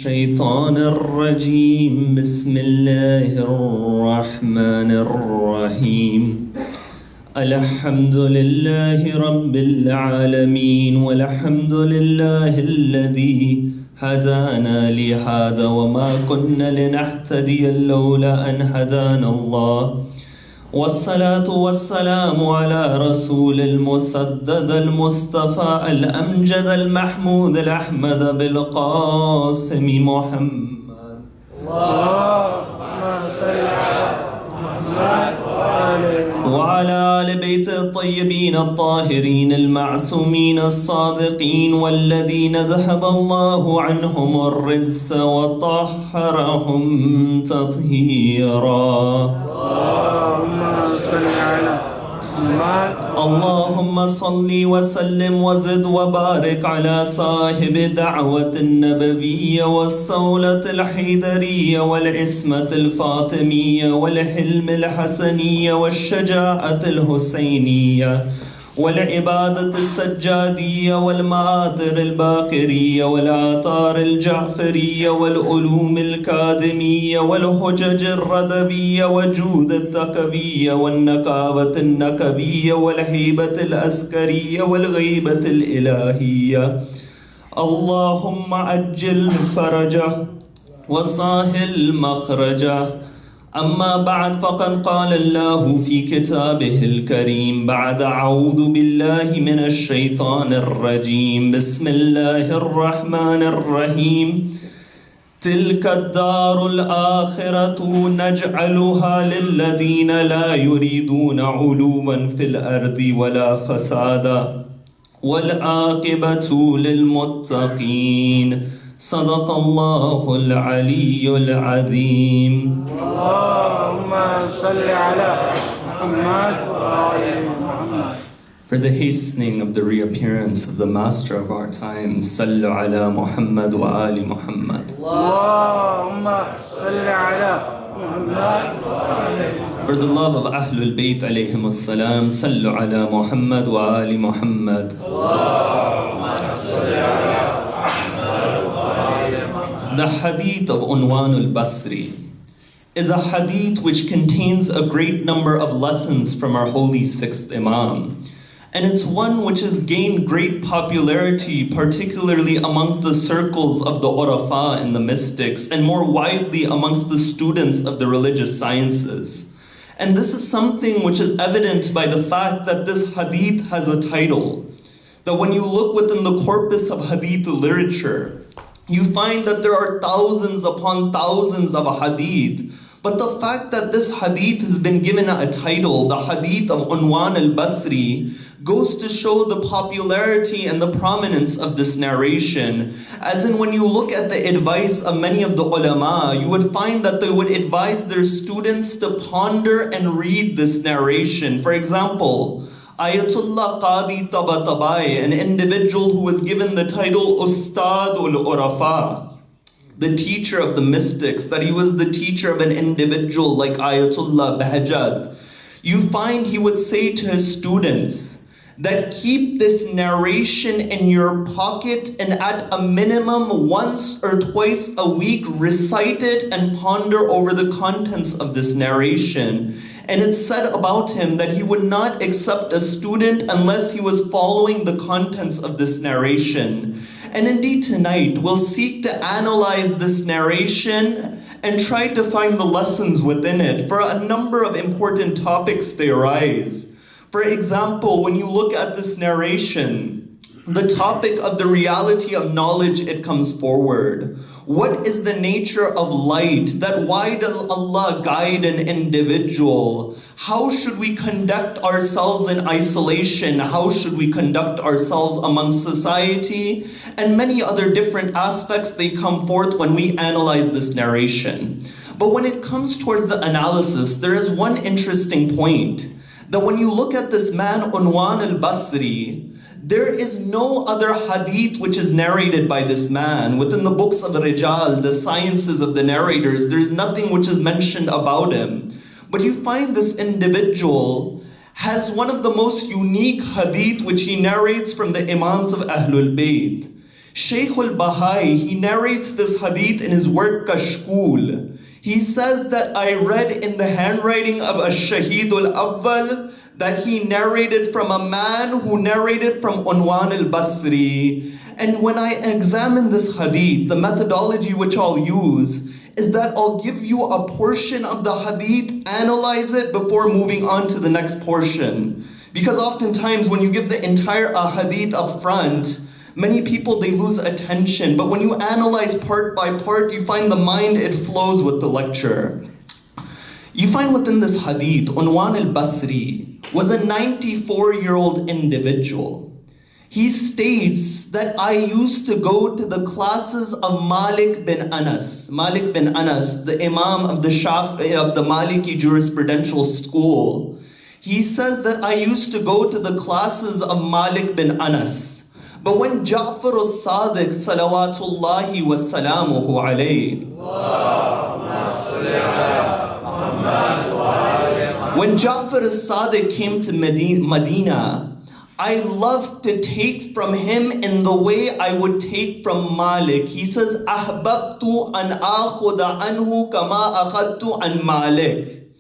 الشيطان الرجيم بسم الله الرحمن الرحيم الحمد لله رب العالمين والحمد لله الذي هدانا لهذا وما كنا لنهتدي لولا أن هدانا الله والصلاة والسلام على رسول المسدد المصطفى الأمجد المحمود الأحمد بالقاسم محمد اللهم صل على محمد وعلى آل بيت الطيبين الطاهرين المعصومين الصادقين والذين ذهب الله عنهم الرجس وطهرهم تطهيرا اللهم صل على محمد اللهم صل وسلم وزد وبارك على صاحب دعوة النبوية والصولة الحيدرية والعصمة الفاطمية والحلم الحسنية والشجاعة الحسينية والعبادة السجادية والمآثر الباقرية والآثار الجعفرية والعلوم الكاذمية والحجج الردبية وجود التقوية والنقاوة النكبية والهيبة الأسكرية والغيبة الإلهية اللهم عجل فرجه وسهل مخرجه أما بعد فقد قال الله في كتابه الكريم بعد أعوذ بالله من الشيطان الرجيم بسم الله الرحمن الرحيم تلك الدار الآخرة نجعلها للذين لا يريدون علوا في الأرض ولا فسادا والعاقبة للمتقين صدق الله العلي العظيم اللهم صل على محمد وآل محمد. For the hastening of the reappearance of the master of our times, Sallu ala Muhammad wa ali Muhammad. اللهم صل على محمد وآل محمد. For the love of Ahlul Bayt alayhim as-salam, Sallu ala Muhammad wa ali Muhammad. اللهم صل على The Hadith of Unwan al-Basri is a hadith which contains a great number of lessons from our holy sixth Imam. And it's one which has gained great popularity, particularly among the circles of the Urafa and the mystics, and more widely amongst the students of the religious sciences. And this is something which is evident by the fact that this hadith has a title. That when you look within the corpus of hadith literature, you find that there are thousands upon thousands of hadith. But the fact that this hadith has been given a title, the Hadith of Unwan al-Basri, goes to show the popularity and the prominence of this narration. As in when you look at the advice of many of the ulama, you would find that they would advise their students to ponder and read this narration. For example, Ayatullah Qadi Tabatabai, an individual who was given the title Ustad ul-Urafa, the teacher of the mystics, that he was the teacher of an individual like Ayatullah Bahjat. You find he would say to his students that keep this narration in your pocket and at a minimum once or twice a week recite it and ponder over the contents of this narration. And it's said about him that he would not accept a student unless he was following the contents of this narration. And indeed tonight we'll seek to analyze this narration and try to find the lessons within it. For a number of important topics they arise. For example, when you look at this narration, the topic of the reality of knowledge, it comes forward. What is the nature of light? That why does Allah guide an individual? How should we conduct ourselves in isolation? How should we conduct ourselves among society? And many other different aspects, they come forth when we analyze this narration. But when it comes towards the analysis, there is one interesting point. That when you look at this man, Unwan al-Basri, there is no other hadith which is narrated by this man. Within the books of Rijal, the sciences of the narrators, there's nothing which is mentioned about him. But you find this individual has one of the most unique hadith which he narrates from the Imams of Ahlul Bayt. Shaykh al-Bahai, he narrates this hadith in his work Kashkul. He says that I read in the handwriting of Ash-Shaheed al-Awwal that he narrated from a man who narrated from Unwan al-Basri. And when I examine this hadith, the methodology which I'll use is that I'll give you a portion of the hadith, analyze it before moving on to the next portion. Because oftentimes when you give the entire hadith up front, many people, they lose attention. But when you analyze part by part, you find the mind, it flows with the lecture. You find within this hadith, Unwan al-Basri was a 94-year-old individual. He states that I used to go to the classes of Malik bin Anas. Malik bin Anas, the Imam of the Maliki jurisprudential school. He says that I used to go to the classes of Malik bin Anas. But when Ja'far al-Sadiq, salawatullahi wa salamuhu alayhi, when Ja'far al-Sadiq came to Medina, I loved to take from him in the way I would take from Malik. He says, Ahbabtu an akhuda anhu kama akhadtu an Malik.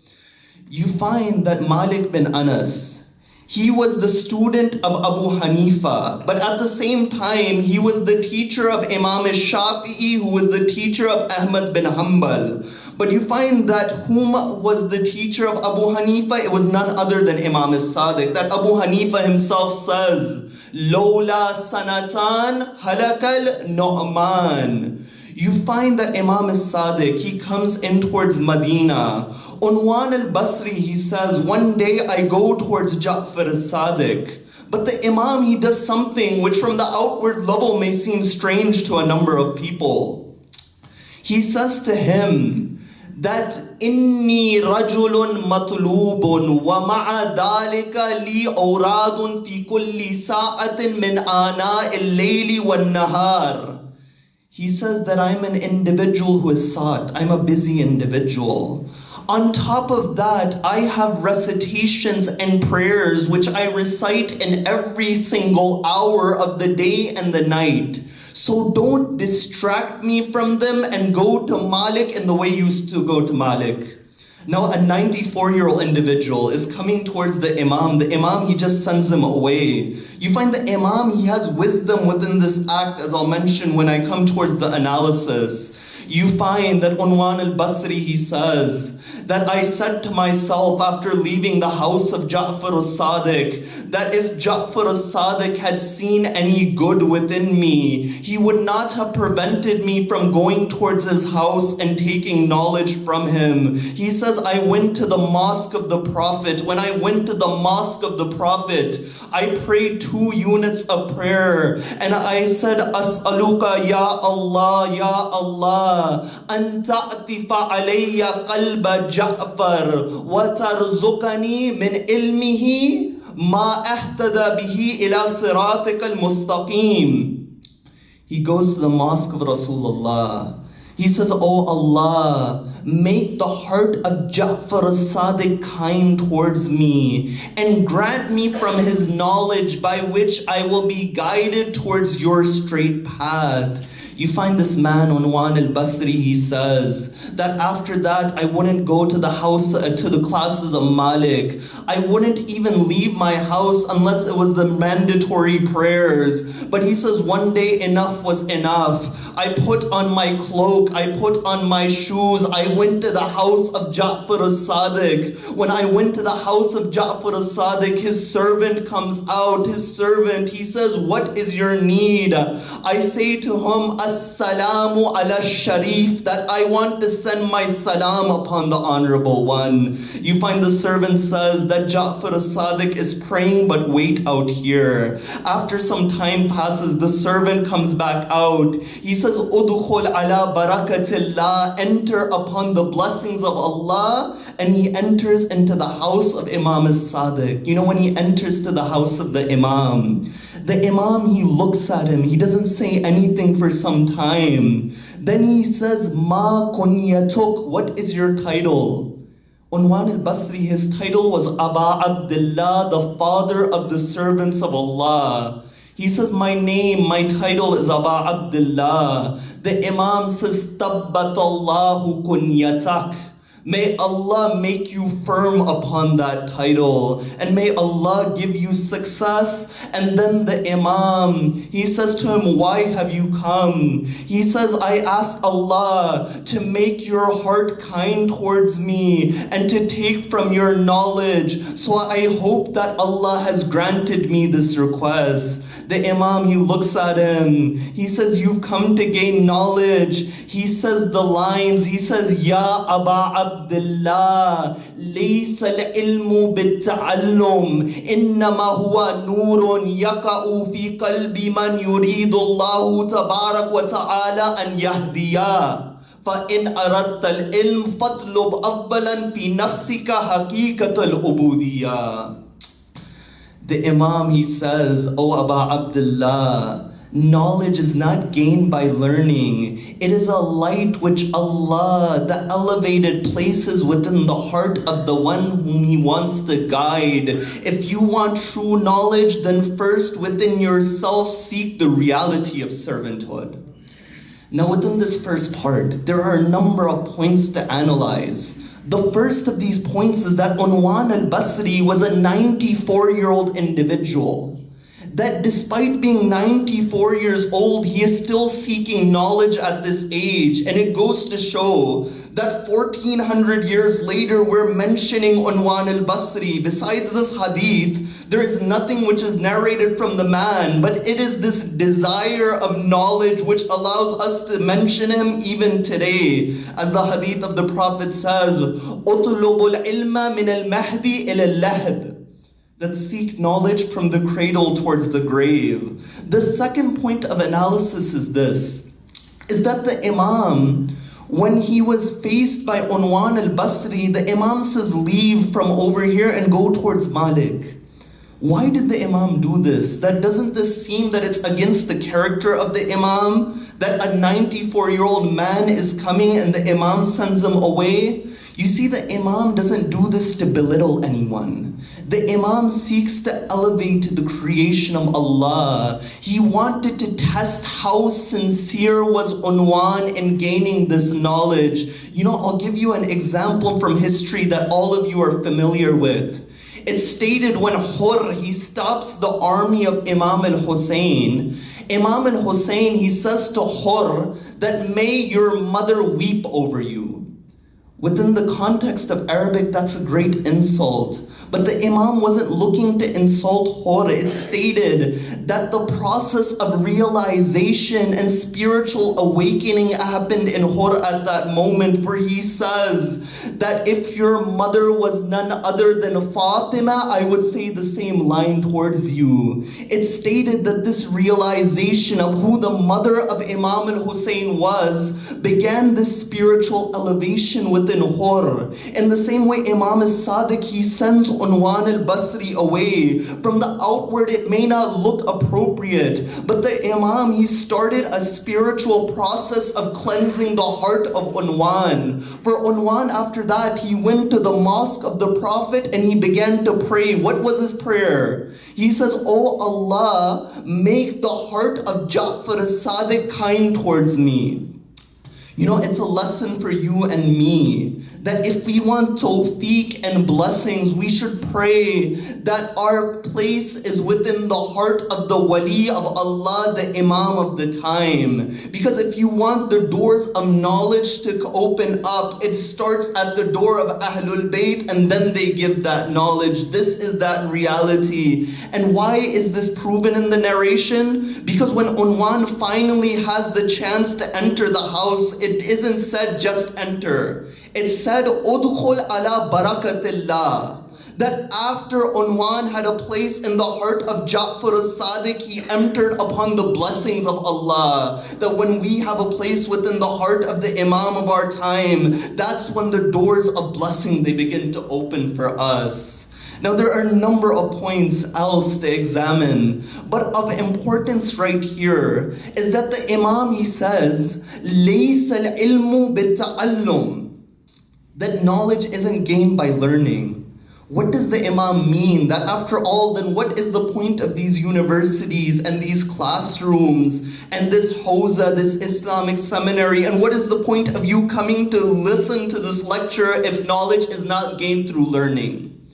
You find that Malik bin Anas, he was the student of Abu Hanifa, but at the same time, he was the teacher of Imam al-Shafi'i, who was the teacher of Ahmad bin Hanbal. But you find that whom was the teacher of Abu Hanifa? It was none other than Imam al-Sadiq. That Abu Hanifa himself says, Lola sanatan halakal Nu'man. You find that Imam al-Sadiq, he comes in towards Medina. Unwan al-Basri, he says, one day I go towards Ja'far al-Sadiq. But the Imam, he does something which from the outward level may seem strange to a number of people. He says to him that inni rajulun matlubun wa ma'a dhalika li awradun fi kulli sa'atin min ana al-layli wan nahar. He says that I'm an individual who is sought. I'm a busy individual. On top of that, I have recitations and prayers which I recite in every single hour of the day and the night. So don't distract me from them and go to Malik in the way you used to go to Malik. Now a 94-year-old individual is coming towards the Imam. The Imam, he just sends him away. You find the Imam, he has wisdom within this act, as I'll mention when I come towards the analysis. You find that Unwan al-Basri, he says, that I said to myself after leaving the house of Ja'far al-Sadiq, that if Ja'far al-Sadiq had seen any good within me, he would not have prevented me from going towards his house and taking knowledge from him. He says, I went to the mosque of the Prophet. When I went to the mosque of the Prophet, I prayed 2 units of prayer, and I said, As'aluka ya Allah, an ta'tifa alayya qalba Ja'far wa tarzukani min ilmihi ma ahtada bihi ila siratika al-mustaqim. He goes to the mosque of Rasulullah. He says, Oh Allah, make the heart of Ja'far al-Sadiq kind towards me and grant me from his knowledge by which I will be guided towards your straight path. You find this man, Unwan al-Basri, he says that after that I wouldn't go to the house, to the classes of Malik. I wouldn't even leave my house unless it was the mandatory prayers. But he says one day enough was enough. I put on my cloak, I put on my shoes, I went to the house of Ja'far al-Sadiq. When I went to the house of Ja'far al-Sadiq, his servant comes out, he says, what is your need? I say to him, As-salamu ala sharif, that I want to send my salam upon the honorable one. You find the servant says that Ja'far al-Sadiq is praying, but wait out here. After some time passes, the servant comes back out. He says, Udkhul ala barakatillah, enter upon the blessings of Allah. And he enters into the house of Imam al-Sadiq. You know, when he enters to the house of the Imam, he looks at him. He doesn't say anything for some time. Then he says, Ma kunyatuk, what is your title? Unwan al-Basri, his title was Aba Abdullah, the father of the servants of Allah. He says, my name, my title is Aba Abdullah. The Imam says, Tabbatallahu kunyatak. May Allah make you firm upon that title, and may Allah give you success. And then the Imam, he says to him, why have you come? He says, I ask Allah to make your heart kind towards me and to take from your knowledge. So I hope that Allah has granted me this request. The Imam, he looks at him. He says, you've come to gain knowledge. He says the lines, he says, Ya Aba Abdullah, laysa al-ilmu bit-ta'allum, innama huwa nurun yaka'u fi qalbi man yuridu Allahu tabarak wa ta'ala an yahdiya. فَإِنْ أَرَدْتَ الْإِلْمِ فَاطْلُبْ أَوَّلًا فِي نَفْسِكَ حَقِيقَةَ الْعُبُودِيَّةِ. The Imam, he says, O Aba Abdullah, knowledge is not gained by learning. It is a light which Allah, the elevated, places within the heart of the one whom He wants to guide. If you want true knowledge, then first within yourself seek the reality of servanthood. Now within this first part, there are a number of points to analyze. The first of these points is that Unwan al-Basri was a 94-year-old individual. That despite being 94 years old, he is still seeking knowledge at this age. And it goes to show that 1400 years later, we're mentioning Unwan al-Basri. Besides this hadith, there is nothing which is narrated from the man, but it is this desire of knowledge which allows us to mention him even today. As the hadith of the Prophet says, "Utlubul ilma min al-mahdi ila al-lahd." That seek knowledge from the cradle towards the grave. The second point of analysis is this, is that the Imam, when he was faced by Unwan al-Basri, the Imam says, leave from over here and go towards Malik. Why did the Imam do this? Doesn't this seem that it's against the character of the Imam? That a 94-year-old man is coming and the Imam sends him away? You see, the Imam doesn't do this to belittle anyone. The Imam seeks to elevate the creation of Allah. He wanted to test how sincere was Unwan in gaining this knowledge. I'll give you an example from history that all of you are familiar with. It's stated when Hur, he stops the army of Imam al-Hussein. Imam al-Hussein, he says to Hur that may your mother weep over you. Within the context of Arabic, that's a great insult. But the Imam wasn't looking to insult Hur. It stated that the process of realization and spiritual awakening happened in Hur at that moment. For he says that if your mother was none other than Fatima, I would say the same line towards you. It stated that this realization of who the mother of Imam al-Hussein was began this spiritual elevation within Hur. In the same way, Imam al-Sadiq, he sends Unwan al-Basri away. From the outward, it may not look appropriate, but the Imam, he started a spiritual process of cleansing the heart of Unwan. For Unwan, after that, he went to the mosque of the Prophet and he began to pray. What was his prayer? He says, "Oh Allah, make the heart of Ja'far as-Sadiq kind towards me." It's a lesson for you and me that if we want tawfiq and blessings, we should pray that our place is within the heart of the wali of Allah, the Imam of the time. Because if you want the doors of knowledge to open up, it starts at the door of Ahlul Bayt and then they give that knowledge. This is that reality. And why is this proven in the narration? Because when Unwan finally has the chance to enter the house, it isn't said just enter. It said, Udkhul ala barakatillah. That after Unwan had a place in the heart of Ja'far as-Sadiq, he entered upon the blessings of Allah. That when we have a place within the heart of the Imam of our time, that's when the doors of blessing, they begin to open for us. Now there are a number of points else to examine, but of importance right here is that the Imam, he says, لَيْسَ الْعِلْمُ بِالتَّعَلُّمِ. That knowledge isn't gained by learning. What does the Imam mean? That after all, then what is the point of these universities and these classrooms and this Hawza, this Islamic seminary? And what is the point of you coming to listen to this lecture if knowledge is not gained through learning?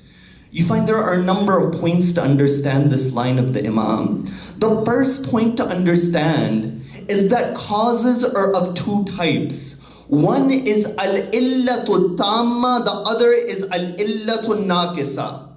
You find there are a number of points to understand this line of the Imam. The first point to understand is that causes are of two types. One is al-illatu tamma, the other is al-illatu naqisa.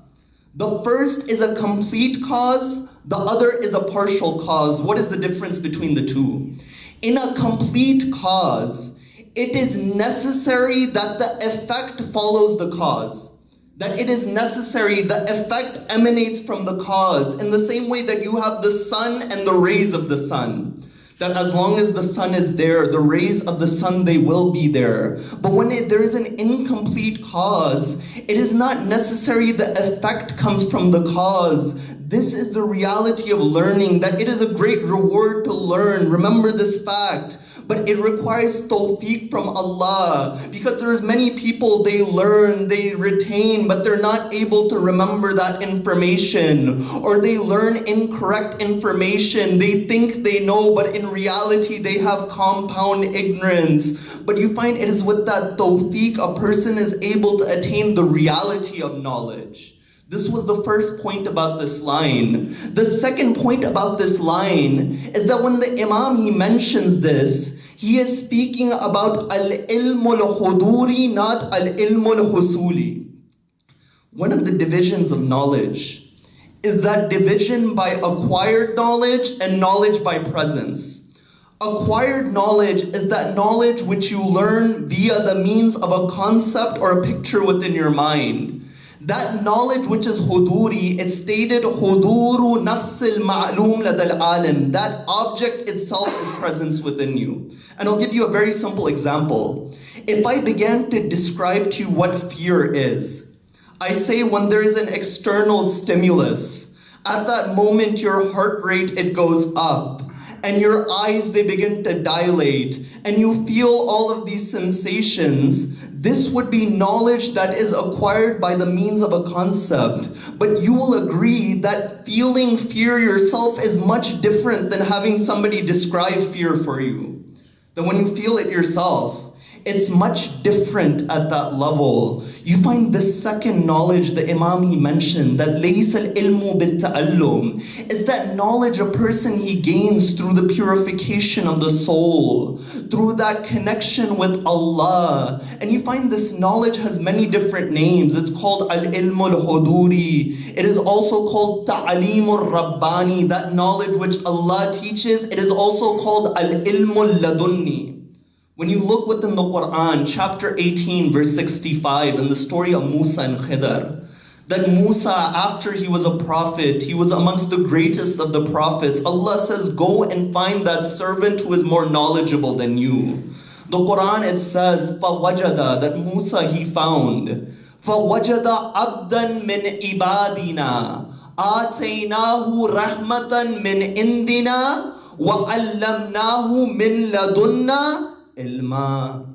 The first is a complete cause, the other is a partial cause. What is the difference between the two? In a complete cause, it is necessary that the effect follows the cause. That it is necessary, the effect emanates from the cause, in the same way that you have the sun and the rays of the sun. That as long as the sun is there, the rays of the sun, they will be there. But when there is an incomplete cause, it is not necessary the effect comes from the cause. This is the reality of learning, that it is a great reward to learn. Remember this fact. But it requires tawfiq from Allah, because there's many people, they learn, they retain, but they're not able to remember that information, or they learn incorrect information. They think they know, but in reality they have compound ignorance. But you find it is with that tawfiq a person is able to attain the reality of knowledge. This was the first point about this line. The second point about this line is that when the Imam, he mentions this, he is speaking about al-ilmul huduri, not al-ilmul husuli. One of the divisions of knowledge is that division by acquired knowledge and knowledge by presence. Acquired knowledge is that knowledge which you learn via the means of a concept or a picture within your mind. That knowledge which is huduri, it's stated huduru nafsil ma'loom ladal alim. That object itself is presence within you. And I'll give you a very simple example. If I began to describe to you what fear is, I say when there is an external stimulus, at that moment your heart rate, it goes up. And your eyes, they begin to dilate. And you feel all of these sensations. This would be knowledge that is acquired by the means of a concept. But you will agree that feeling fear yourself is much different than having somebody describe fear for you. That when you feel it yourself, it's much different at that level. You find the second knowledge the Imam, he mentioned, that لَيْسَ الْإِلْمُ بِالتَّعَلُّمِ, is that knowledge a person he gains through the purification of the soul, through that connection with Allah. And you find this knowledge has many different names. It's called al-ilm al-huduri. It is also called ta'alim al-rabbani, that knowledge which Allah teaches. It is also called al-ilm al-ladunni. When you look within the Quran, chapter 18, verse 65, in the story of Musa and Khidr, that Musa, after he was a prophet, he was amongst the greatest of the prophets. Allah says, go and find that servant who is more knowledgeable than you. The Quran, it says, فَوَجَدَ, that Musa, he found, فَوَجَدَ عَبْدًا مِنْ عِبَادِنَا آتَيْنَاهُ رَحْمَةً مِنْ إِنْدِنَا وَعَلَّمْنَاهُ مِنْ لَدُنَّا ilma.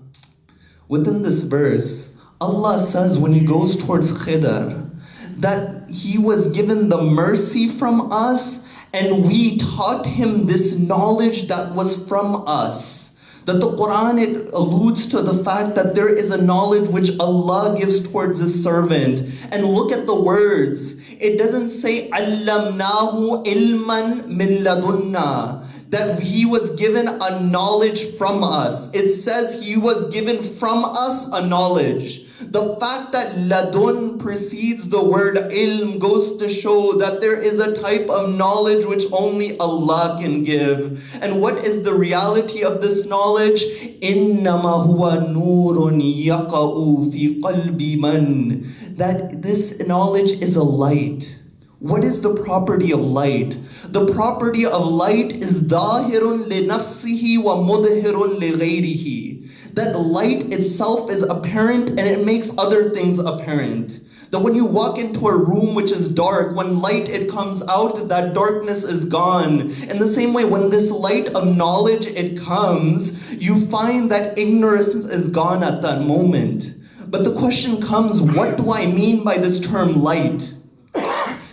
Within this verse, Allah says when he goes towards Khidr, that he was given the mercy from us and we taught him this knowledge that was from us. That the Quran, it alludes to the fact that there is a knowledge which Allah gives towards his servant. And look at the words. It doesn't say allamnahu ilman min ladunna, that he was given a knowledge from us. It says he was given from us a knowledge. The fact that ladun precedes the word ilm goes to show that there is a type of knowledge which only Allah can give. And what is the reality of this knowledge? إِنَّمَا هُوَ نُورٌ يَقَعُ فِي قَلْبِ مَنْ, that this knowledge is a light. What is the property of light? The property of light is ظَاهِرٌ لِنَفْسِهِ وَمُظْهِرٌ لِغَيْرِهِ. That light itself is apparent and it makes other things apparent. That when you walk into a room which is dark, when light it comes out, that darkness is gone. In the same way, when this light of knowledge it comes, you find that ignorance is gone at that moment. But the question comes, what do I mean by this term light?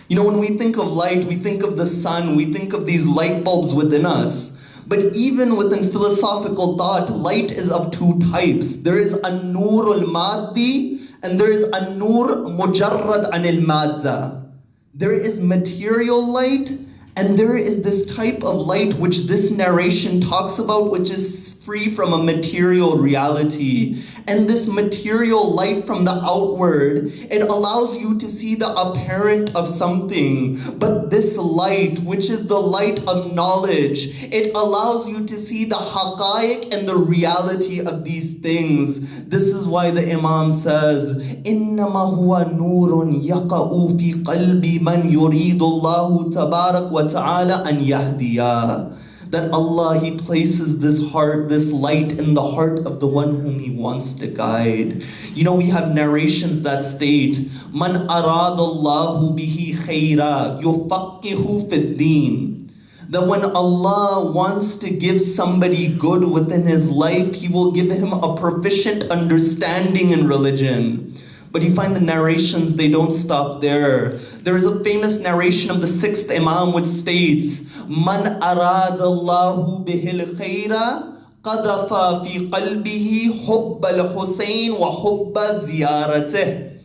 When we think of light, we think of the sun, we think of these light bulbs within us. But even within philosophical thought, light is of two types. There is an-nur al-maddi and there is an-nur mujarrad anil madda. There is material light and there is this type of light which this narration talks about, which is free from a material reality. And this material light from the outward, it allows you to see the apparent of something. But this light, which is the light of knowledge, it allows you to see the haqa'iq and the reality of these things. This is why the Imam says, إِنَّمَا هُوَ نُورٌ يَقَعُ فِي قَلْبِ مَنْ يُرِيدُ اللَّهُ تَبَارَكَ وَتَعَالَى أَنْ يَهْدِيَهُ. That Allah, He places this heart, this light in the heart of the one whom He wants to guide. We have narrations that state, Man aradallahu bihi khayra yufaqihu fid din. That when Allah wants to give somebody good within his life, He will give him a proficient understanding in religion. But you find the narrations, they don't stop there. There is a famous narration of the 6th Imam which states, Man aradallahu bihil khayra qadafa fi qalbihi hubba al-Husayn wa hubba ziyaratih.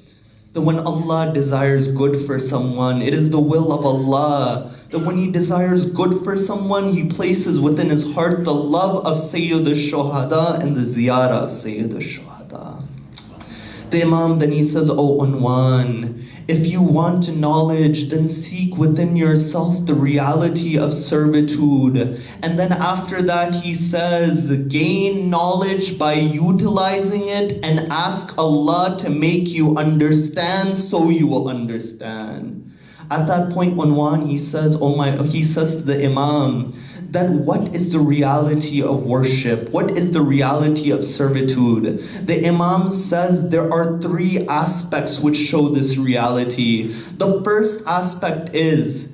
That when Allah desires good for someone, it is the will of Allah. That when He desires good for someone, He places within his heart the love of Sayyid al-Shuhada and the ziyarah of Sayyid al-Shuhada. The Imam then he says, O Unwan, if you want knowledge, then seek within yourself the reality of servitude. And then after that he says, gain knowledge by utilizing it and ask Allah to make you understand so you will understand. At that point, Unwan, he says to the Imam, that what is the reality of worship? What is the reality of servitude? The Imam says there are 3 aspects which show this reality. The first aspect is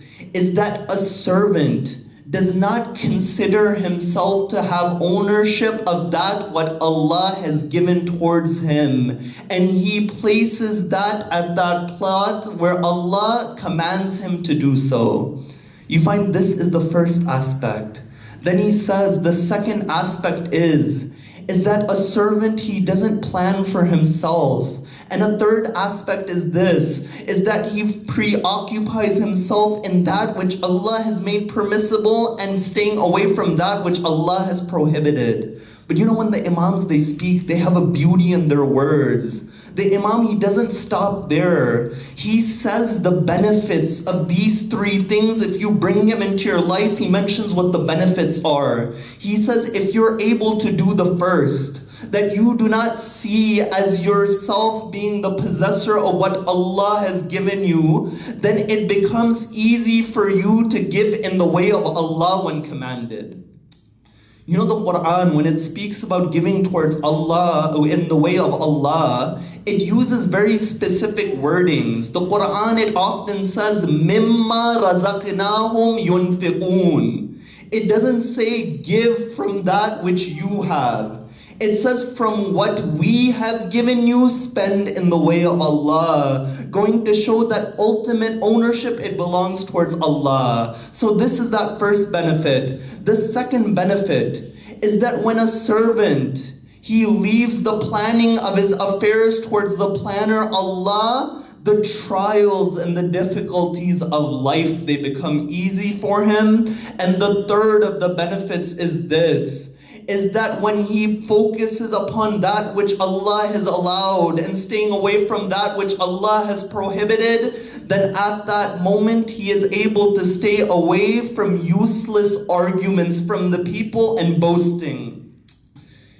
that a servant does not consider himself to have ownership of that what Allah has given towards him. And he places that at that plot where Allah commands him to do so. You find this is the first aspect. Then he says the second aspect is that a servant, he doesn't plan for himself. And a third aspect is that he preoccupies himself in that which Allah has made permissible and staying away from that which Allah has prohibited. But when the Imams, they speak, they have a beauty in their words. The Imam, he doesn't stop there. He says the benefits of these 3 things. If you bring him into your life, he mentions what the benefits are. He says if you're able to do the first, that you do not see as yourself being the possessor of what Allah has given you, then it becomes easy for you to give in the way of Allah when commanded. The Quran, when it speaks about giving towards Allah, in the way of Allah, it uses very specific wordings. The Quran, it often says, Mimma razaqnahum yunfiqun. It doesn't say give from that which you have. It says from what we have given you, spend in the way of Allah. Going to show that ultimate ownership, it belongs towards Allah. So this is that first benefit. The second benefit is that when a servant, he leaves the planning of his affairs towards the planner Allah, the trials and the difficulties of life, they become easy for him. And the third of the benefits is that when he focuses upon that which Allah has allowed and staying away from that which Allah has prohibited, then at that moment he is able to stay away from useless arguments from the people and boasting.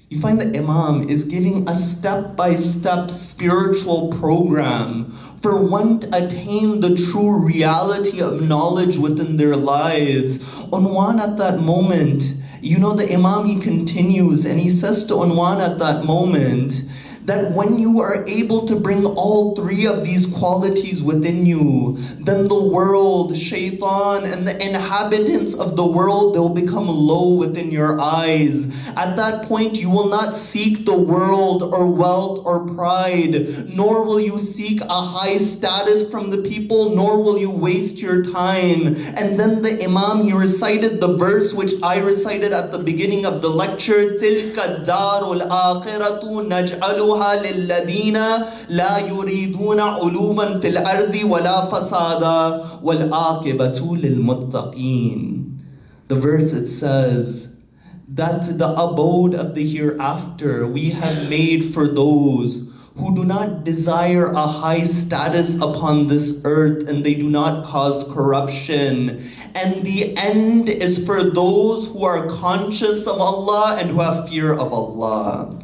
You find the Imam is giving a step-by-step spiritual program for one to attain the true reality of knowledge within their lives. Unwan at that moment, the Imam, he continues and he says to Unwan at that moment that when you are able to bring all three of these qualities within you, then the world, shaitan, and the inhabitants of the world, they'll become low within your eyes. At that point, you will not seek the world or wealth or pride, nor will you seek a high status from the people, nor will you waste your time. And then the Imam, he recited the verse which I recited at the beginning of the lecture, تِلْكَ الدَّارُ الْآخِرَةُ نَجْعَلُهَا لِلَّذِينَ لَا يُرِيدُونَ عُلُوًا فِي الْأَرْضِ وَلَا فَسَادًا وَالْعَاقِبَةُ لِلْمُتَّقِينَ. The verse, it says that the abode of the hereafter we have made for those who do not desire a high status upon this earth, and they do not cause corruption. And the end is for those who are conscious of Allah and who have fear of Allah.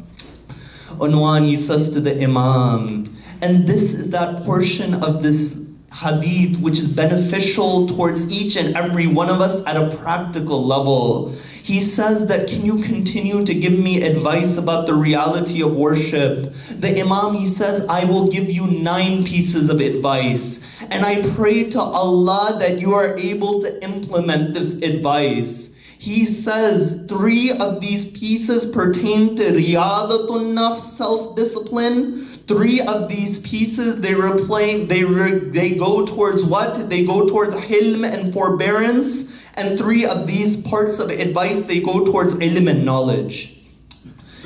Unwan, he says to the Imam, and this is that portion of this hadith which is beneficial towards each and every one of us at a practical level. He says that, can you continue to give me advice about the reality of worship? The Imam, he says, I will give you 9 pieces of advice. And I pray to Allah that you are able to implement this advice. He says 3 of these pieces pertain to riyadatun nafs, self-discipline. 3 of these pieces, they go towards what? They go towards hilm and forbearance. And 3 of these parts of advice, they go towards ilm and knowledge.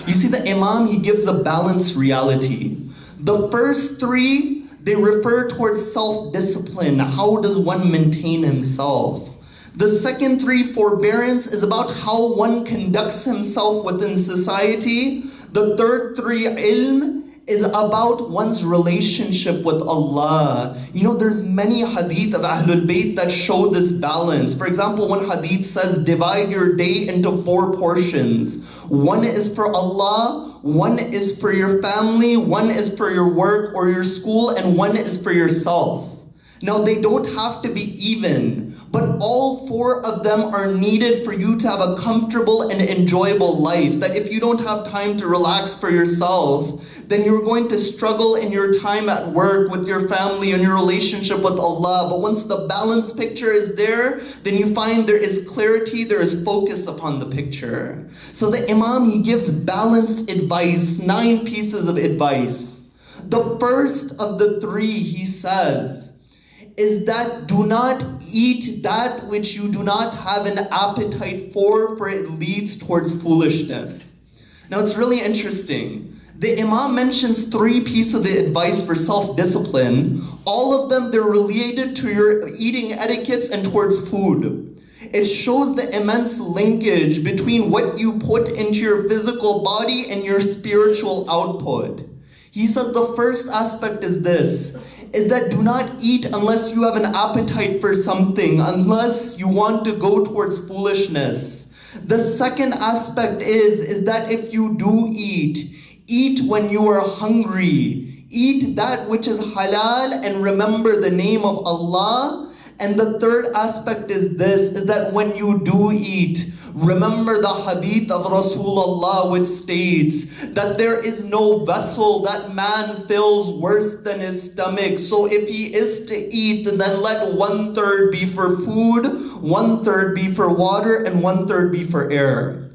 You see, the Imam, he gives a balanced reality. The first 3, they refer towards self-discipline. How does one maintain himself? The second 3, forbearance, is about how one conducts himself within society. The third 3, ilm, is about one's relationship with Allah. You know, there's many hadith of Ahlul Bayt that show this balance. For example, one hadith says, divide your day into 4 portions. 1 is for Allah, 1 is for your family, 1 is for your work or your school, and 1 is for yourself. Now, they don't have to be even, but all 4 of them are needed for you to have a comfortable and enjoyable life. That if you don't have time to relax for yourself, then you're going to struggle in your time at work, with your family, and your relationship with Allah. But once the balanced picture is there, then you find there is clarity, there is focus upon the picture. So the Imam, he gives balanced advice, 9 pieces of advice. The first of the 3, he says, is that do not eat that which you do not have an appetite for it leads towards foolishness. Now it's really interesting. The Imam mentions 3 pieces of advice for self-discipline. All of them, they're related to your eating etiquettes and towards food. It shows the immense linkage between what you put into your physical body and your spiritual output. He says the first aspect is this, is that do not eat unless you have an appetite for something, unless you want to go towards foolishness. The second aspect is that if you do eat when you are hungry. Eat that which is halal and remember the name of Allah. And the third aspect is this, is that when you do eat, remember the hadith of Rasulullah, which states that there is no vessel that man fills worse than his stomach. So if he is to eat, then let 1/3 be for food, 1/3 be for water, and 1/3 be for air.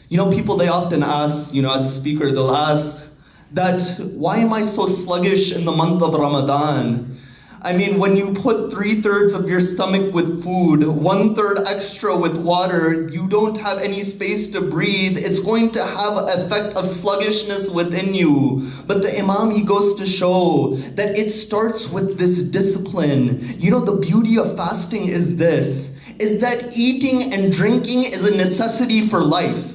You know, people, they often ask, as a speaker, they'll ask that, why am I so sluggish in the month of Ramadan? I mean, when you put 3/3 of your stomach with food, 1/3 extra with water, you don't have any space to breathe. It's going to have an effect of sluggishness within you. But the Imam, he goes to show that it starts with this discipline. The beauty of fasting is this, is that eating and drinking is a necessity for life.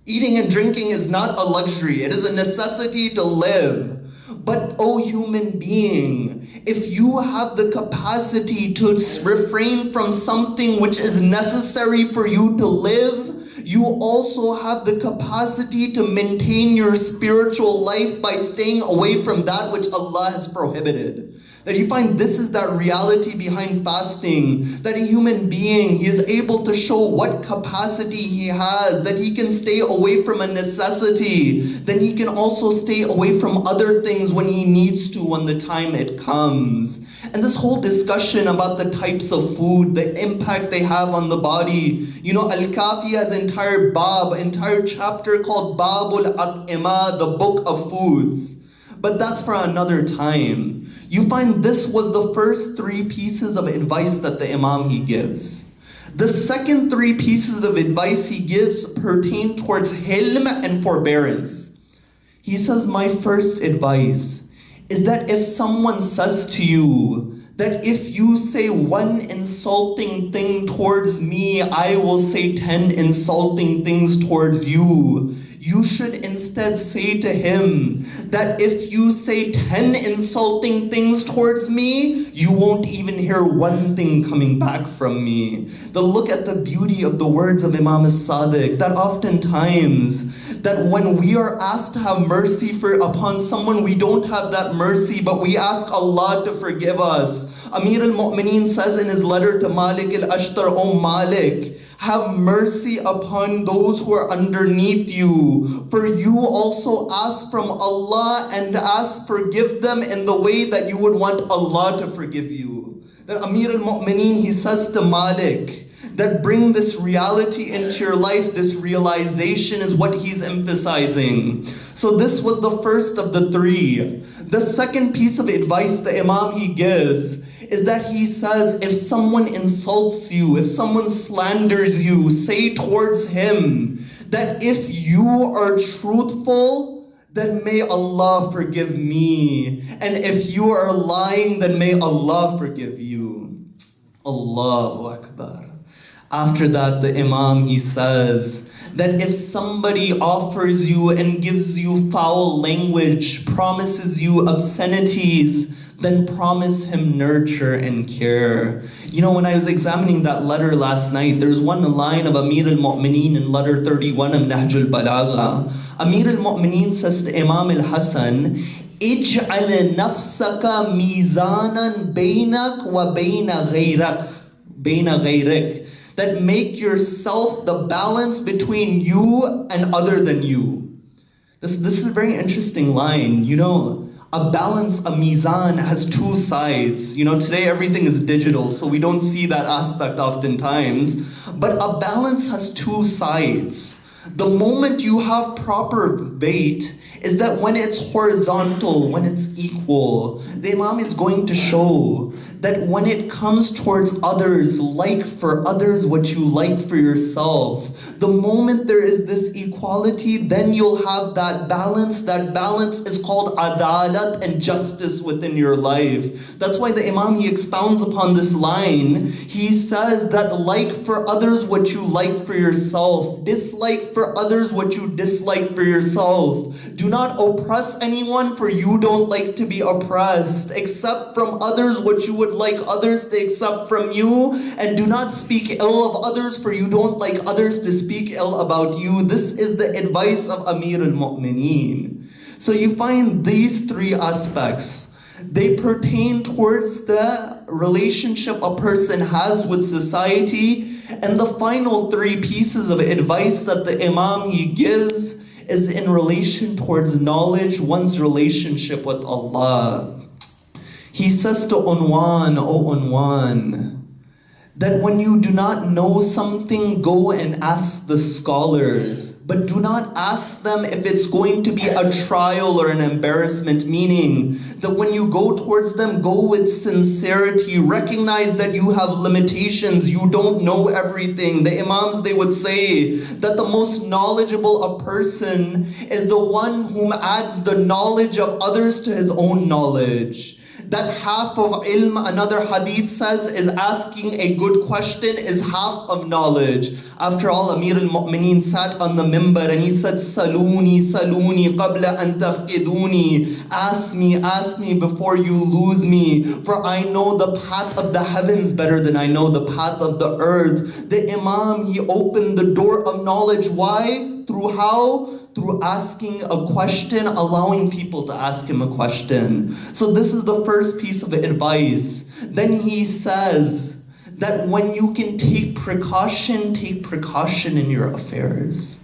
Eating and drinking is not a luxury. It is a necessity to live. But, O human being, if you have the capacity to refrain from something which is necessary for you to live, you also have the capacity to maintain your spiritual life by staying away from that which Allah has prohibited. That you find this is that reality behind fasting, that a human being, he is able to show what capacity he has, that he can stay away from a necessity, then he can also stay away from other things when he needs to when the time it comes. And this whole discussion about the types of food, the impact they have on the body. You know, Al-Kafi has an entire chapter called Babul At'ima, the book of foods. But that's for another time. You find this was the first 3 pieces of advice that the Imam he gives. The second 3 pieces of advice he gives pertain towards hilm and forbearance. He says, my first advice is that if someone says to you that if you say one insulting thing towards me, I will say 10 insulting things towards you. You should instead say to him that if you say 10 insulting things towards me, you won't even hear one thing coming back from me. Look at the beauty of the words of Imam as-Sadiq, that oftentimes, that when we are asked to have mercy upon someone, we don't have that mercy, but we ask Allah to forgive us. Amir al-Mu'mineen says in his letter to Malik al-Ashtar, O Malik, have mercy upon those who are underneath you, for you also ask from Allah and forgive them in the way that you would want Allah to forgive you. That Amir al-Mu'mineen, he says to Malik, that bring this reality into your life, this realization is what he's emphasizing. So this was the first of the 3. The second piece of advice the Imam he gives is that he says, if someone insults you, if someone slanders you, say towards him that if you are truthful, then may Allah forgive me. And if you are lying, then may Allah forgive you. Allahu Akbar. After that, the Imam, he says that if somebody offers you and gives you foul language, promises you obscenities, then promise him nurture and care. You know, when I was examining that letter last night, there's one line of Amir al-Mu'mineen in letter 31 of Nahj al-Balagha. Amir al-Mu'mineen says to Imam al-Hasan, Ij'al nafsaka mizanan baynak wa bayna ghayrak. That make yourself the balance between you and other than you. This is a very interesting line. You know, a balance, a mizan, has 2 sides. You know, today everything is digital, so we don't see that aspect oftentimes. But a balance has 2 sides. The moment you have proper weight is that when it's horizontal, when it's equal, the Imam is going to show that when it comes towards others, like for others what you like for yourself, the moment there is this equality, then you'll have that balance. That balance is called adalat and justice within your life. That's why the Imam, he expounds upon this line. He says that like for others what you like for yourself, dislike for others what you dislike for yourself. Do not oppress anyone, for you don't like to be oppressed. Accept from others what you would like others to accept from you, and do not speak ill of others, for you don't like others to speak ill about you. This is the advice of Amir al-Mu'mineen. So you find these 3 aspects. They pertain towards the relationship a person has with society. And the final 3 pieces of advice that the Imam he gives is in relation towards knowledge, one's relationship with Allah. He says to Unwan, O Unwan, that when you do not know something, go and ask the scholars. But do not ask them if it's going to be a trial or an embarrassment, meaning that when you go towards them, go with sincerity. Recognize that you have limitations. You don't know everything. The Imams, they would say that the most knowledgeable a person is the one whom adds the knowledge of others to his own knowledge. That half of ilm, another hadith says, is asking a good question is half of knowledge. After all, Amir al-Mu'mineen sat on the mimbar and he said, Saluni, saluni, qabla an tafkiduni. Ask me before you lose me. For I know the path of the heavens better than I know the path of the earth. The Imam, he opened the door of knowledge. Why? Through how? through asking a question, allowing people to ask him a question. So this is the first piece of advice. Then he says that when you can take precaution in your affairs.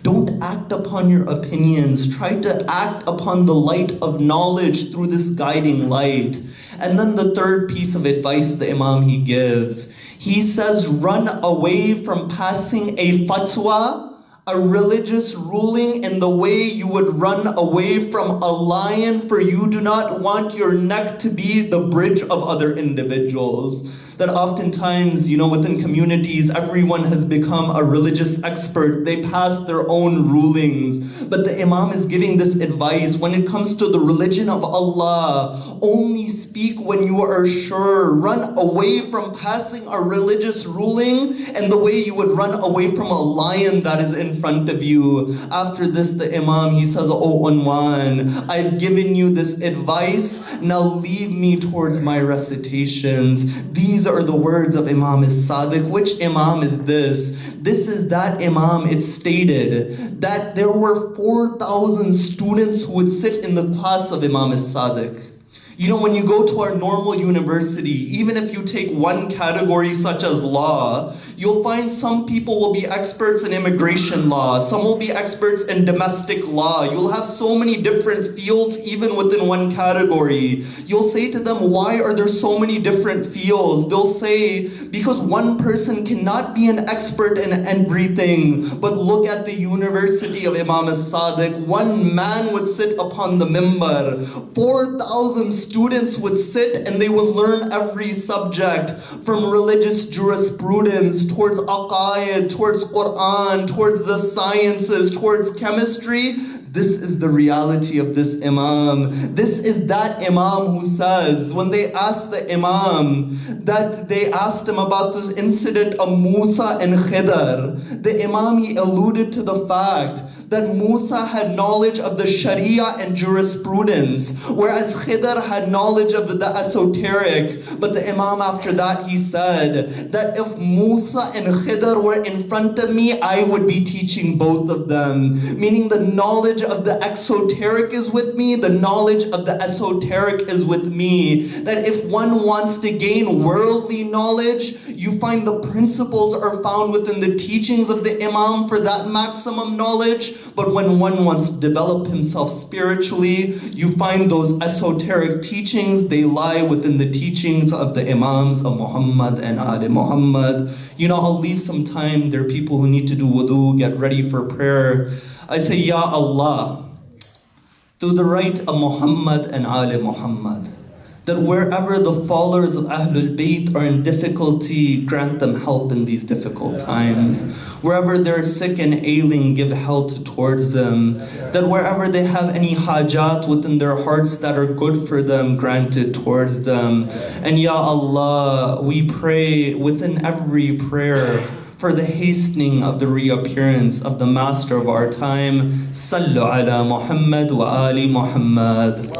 Don't act upon your opinions. Try to act upon the light of knowledge through this guiding light. And then the third piece of advice the Imam he gives, he says, run away from passing a fatwa, a religious ruling, in the way you would run away from a lion, for you do not want your neck to be the bridge of other individuals. That oftentimes, within communities, everyone has become a religious expert. They pass their own rulings. But the Imam is giving this advice when it comes to the religion of Allah. Only speak when you are sure. Run away from passing a religious ruling and the way you would run away from a lion that is in front of you. After this, the Imam, he says, "O Unwan, I've given you this advice. Now leave me towards my recitations." These are the words of Imam as-Sadiq. Which Imam is this? This is that Imam. It's stated that there were 4,000 students who would sit in the class of Imam as-Sadiq. When you go to our normal university, even if you take one category such as law, you'll find some people will be experts in immigration law, some will be experts in domestic law. You'll have so many different fields even within one category. You'll say to them, why are there so many different fields? They'll say, because one person cannot be an expert in everything. But look at the University of Imam as-Sadiq. One man would sit upon the mimbar. 4,000 students would sit and they would learn every subject, from religious jurisprudence, towards aqaid, towards Quran, towards the sciences, towards chemistry. This is the reality of this Imam. This is that Imam who says, when they asked the Imam, that they asked him about this incident of Musa and Khidr, the Imam, he alluded to the fact that Musa had knowledge of the Sharia and jurisprudence, whereas Khidr had knowledge of the esoteric. But the Imam after that, he said that if Musa and Khidr were in front of me, I would be teaching both of them. Meaning the knowledge of the exoteric is with me, the knowledge of the esoteric is with me. That if one wants to gain worldly knowledge, you find the principles are found within the teachings of the Imam for that maximum knowledge. But when one wants to develop himself spiritually, you find those esoteric teachings, they lie within the teachings of the Imams of Muhammad and Ali Muhammad. I'll leave some time. There are people who need to do wudu, get ready for prayer. I say, Ya Allah, through the right of Muhammad and Ali Muhammad, that wherever the followers of Ahlul Bayt are in difficulty, grant them help in these difficult times. Wherever they're sick and ailing, give health towards them. That wherever they have any hajat within their hearts that are good for them, grant it towards them. And Ya Allah, we pray within every prayer for the hastening of the reappearance of the master of our time. Sallu ala Muhammad wa ali Muhammad.